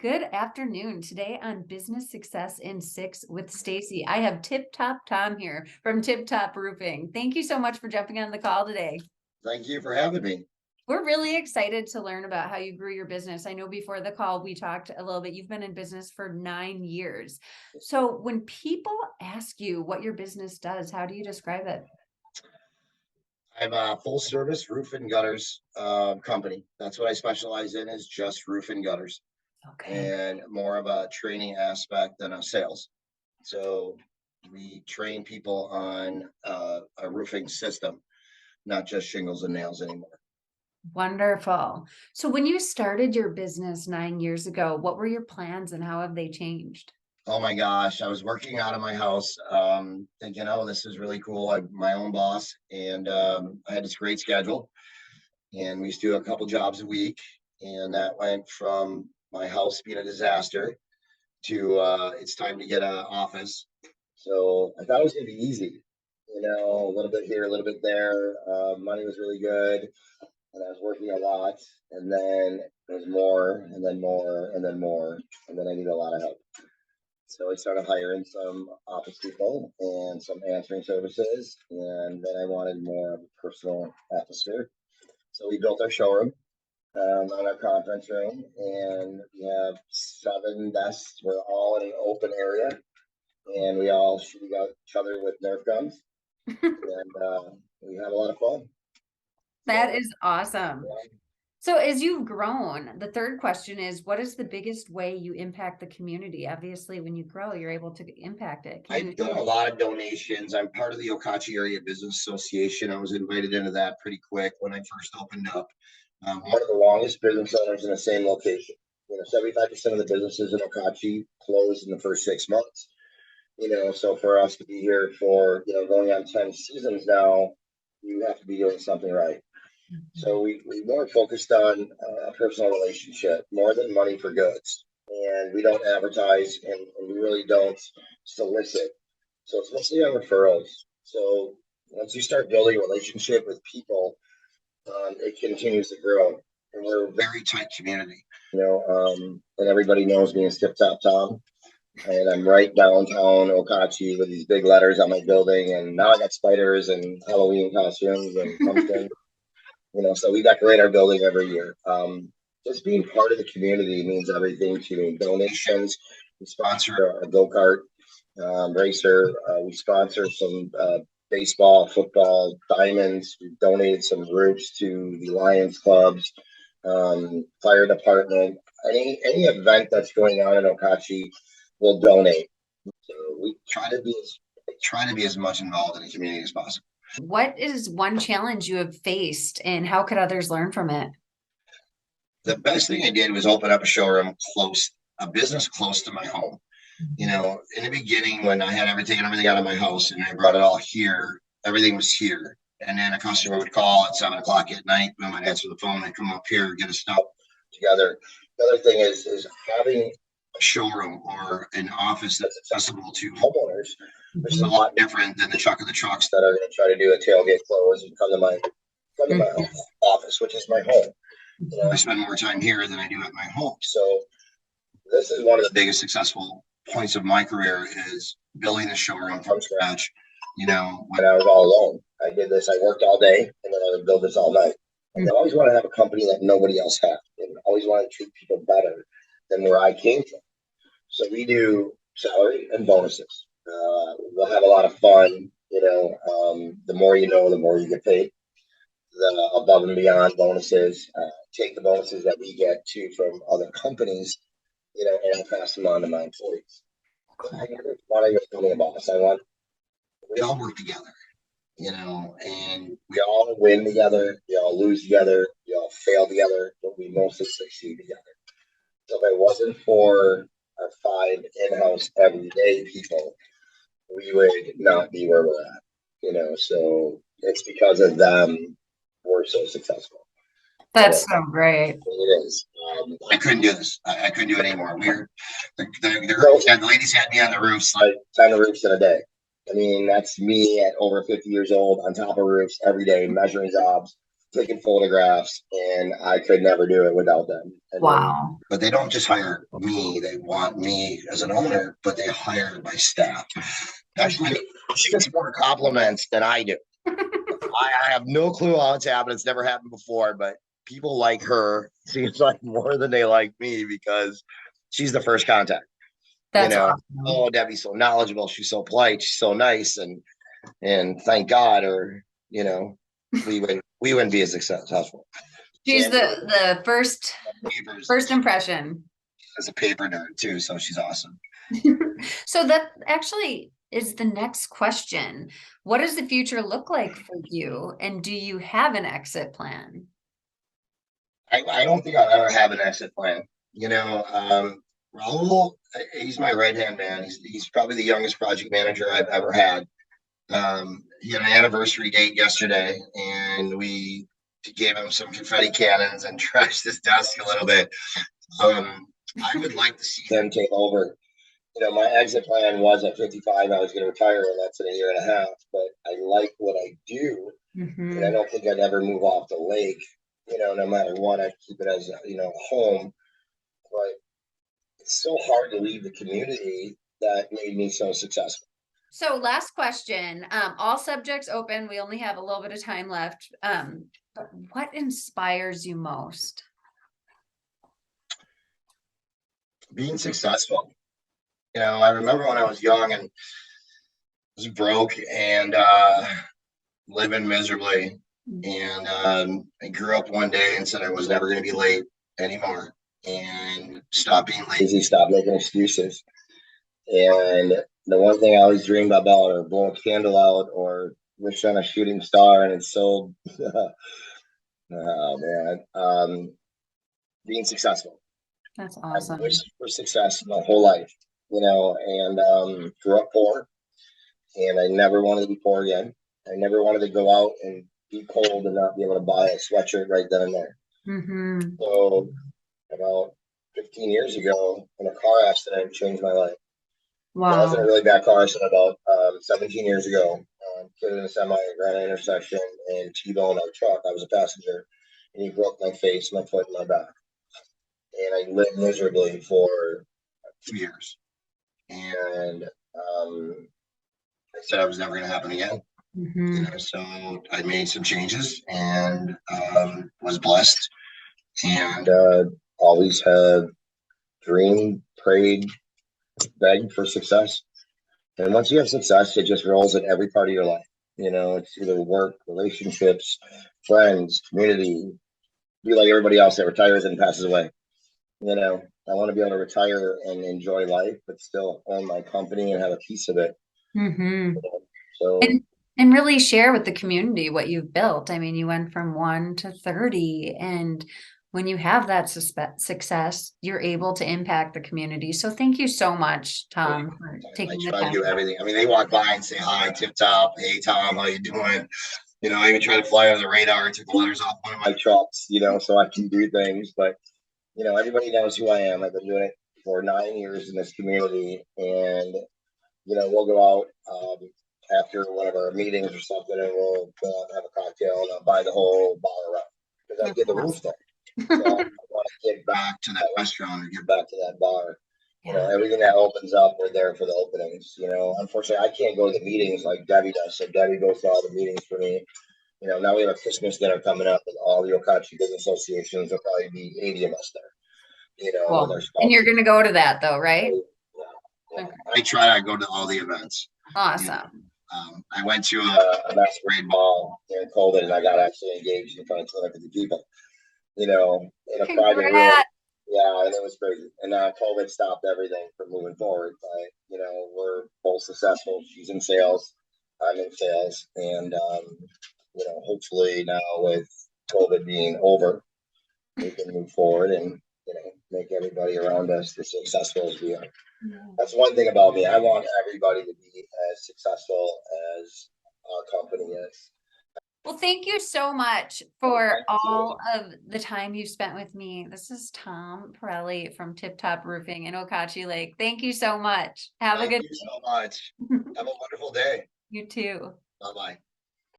Good afternoon. Today on Business Success in 6 with Stacie, I have Tip Top Tom here from Tip Top Roofing. Thank you so much for jumping on the call today. Thank you for having me. We're really excited to learn about how you grew your business. I know before the call we talked a little bit. You've been in business for 9 years. So when people ask you what your business does, how do you describe it? I'm a full service roof and gutters company. That's what I specialize in, is just roof and gutters, Okay. and more of a training aspect than a sales. So we train people on a roofing system, not just shingles and nails anymore. Wonderful. So when you started your business 9 years ago, what were your plans and how have they changed? Oh my gosh, I was working out of my house, thinking, oh, this is really cool. I'm my own boss, and I had this great schedule, and we used to do a couple jobs a week, and that went from my house being a disaster to it's time to get an office. So I thought it was going to be easy, a little bit here, a little bit there. Money was really good, and I was working a lot, and then it was more, and then more, and then more, and then I needed a lot of help. So I started hiring some office people and some answering services, and then I wanted more of a personal atmosphere. So we built our showroom on our conference room, and we have 7 desks. We're all in an open area, and we all shoot at each other with Nerf guns, and we have a lot of fun. That So, is awesome. yeah, So as you've grown, the third question is, what is the biggest way you impact the community? Obviously, when you grow, you're able to impact it. Can you? I've done a lot of donations. I'm part of the Okachi Area Business Association. I was invited into that pretty quick when I first opened up. One of the longest business owners in the same location. 75% of the businesses in Okachi closed in the first 6 months. So for us to be here for, going on 10 seasons now, you have to be doing something right. So we more focused on a personal relationship more than money for goods. And we don't advertise, and we really don't solicit. So it's mostly on referrals. So once you start building a relationship with people, it continues to grow. And we're a very tight community, and everybody knows me as Tip Top Tom. And I'm right downtown Okachi with these big letters on my building. And now I got spiders and Halloween costumes and pumpkins. So we decorate our building every year. Just being part of the community means everything to me. Donations. We sponsor a go-kart racer. We sponsor some baseball, football, diamonds. We donated some roofs to the Lions clubs, fire department. Any event that's going on in Okachi, will donate. So we try to be as much involved in the community as possible. What is one challenge you have faced and how could others learn from it? The best thing I did was open up a business close to my home. In the beginning, when I had everything out of my house and I brought it all here, everything was here. And then a customer would call at 7 o'clock at night. I might answer the phone. I'd come up here, get us stuff together. The other thing is having a showroom or an office that's accessible to homeowners, which is a lot different than the truck of the trucks that are going to try to do a tailgate close and come to my office, which is my home. I spend more time here than I do at my home. So this is one of the biggest successful points of my career, is building the showroom from scratch. When I was all alone, I did this. I worked all day, and then I would build this all night. And I always want to have a company that nobody else has, and always want to treat people better than where I came from. So we do salary and bonuses. We'll have a lot of fun. The more the more you get paid. The above and beyond bonuses, take the bonuses that we get from other companies, and I pass them on to my employees. I never want to become a boss. We all work together, and we all win together. We all lose together. We all fail together, but we mostly succeed together. So if it wasn't for our 5 in-house everyday people, we would not be where we're at. So it's because of them we're so successful. That's so great. It is. I couldn't do this. I couldn't do it anymore. The ladies had me on the roofs, like 10 roofs in a day. I mean, that's me at over 50 years old on top of roofs every day, measuring jobs. taking photographs, and I could never do it without them. And then, Wow. but they don't just hire me; they want me as an owner, but they hire my staff. Actually, she gets more compliments than I do. I have no clue how it's happened. It's never happened before, but people like her seems like more than they like me because she's the first contact. That's Oh, awesome. Debbie's so knowledgeable. She's so polite. She's so nice, and thank God, or we wouldn't be as successful. She's Jan the papers first impression. as a paper nerd too, so she's awesome. So that actually is the next question. What does the future look like for you? And do you have an exit plan? I don't think I'll ever have an exit plan. Raul, he's my right hand man. He's probably the youngest project manager I've ever had. He had an anniversary date yesterday, and we gave him some confetti cannons and trashed his desk a little bit. I would like to see them take over. My exit plan was at 55, I was going to retire, and that's in a year and a half. But I like what I do, and I don't think I'd ever move off the lake. No matter what, I'd keep it as home. But it's so hard to leave the community that made me so successful. So last question, all subjects open. We only have a little bit of time left. But what inspires you most? Being successful. I remember when I was young and was broke and living miserably. And I grew up one day and said I was never going to be late anymore, and stop being lazy, stop making excuses. And the one thing I always dreamed about, or blow a candle out, or wish on a shooting star, and it's so, oh man, being successful. That's awesome. I wished for success my whole life, and grew up poor, and I never wanted to be poor again. I never wanted to go out and be cold and not be able to buy a sweatshirt right then and there. So about 15 years ago, in a car accident, changed my life. Wow. It wasn't a really bad car accident. About 17 years ago, kid in a semi at Granite intersection and T-bone our truck. I was a passenger, and he broke my face, my foot, and my back. And I lived miserably for 2 years. And I said I was never going to happen again. So I made some changes and was blessed, and always had dreamed, prayed, begged for success. And once you have success, it just rolls in every part of your life. It's either work, relationships, friends, community. Be like everybody else that retires and passes away. I want to be able to retire and enjoy life, but still own my company and have a piece of it. So. And really share with the community what you've built. I mean, you went from 1 to 30, and when you have that success, you're able to impact the community. So thank you so much, Tom, for taking the time. I try to do everything. I mean, they walk by and say hi, tip top. Hey, Tom, how you doing? I even try to fly under the radar and took the letters off one of my trucks, so I can do things. But, everybody knows who I am. I've been doing it for 9 years in this community, and, we'll go out after one of our meetings or something, and we'll go out and have a cocktail, and I'll buy the whole bar up because I get the room full. So I want to get back to that restaurant or get back to that bar. Everything that opens up, we're there for the openings. Unfortunately, I can't go to the meetings like Debbie does. So Debbie goes to all the meetings for me. Now we have a Christmas dinner coming up with all the Okachi business associations. There'll probably be 80 of us there. Cool. And you're going to go to that though, right? Yeah. Okay. I try to go to all the events. Awesome. I went to a masquerade ball during COVID, and I got actually engaged in front of 250 people. In a private room. Yeah, and it was crazy. And COVID stopped everything from moving forward. But we're both successful. She's in sales, I'm in sales, and hopefully now with COVID being over, we can move forward and make everybody around us as successful as we are. That's one thing about me. I want everybody to be as successful as our company is. Well, thank you so much for all of the time you've spent with me. This is Tom Pirelli from Tip Top Roofing in Okachi Lake. Thank you so much. Have a good day. Thank you so much. Have a wonderful day. You too. Bye-bye.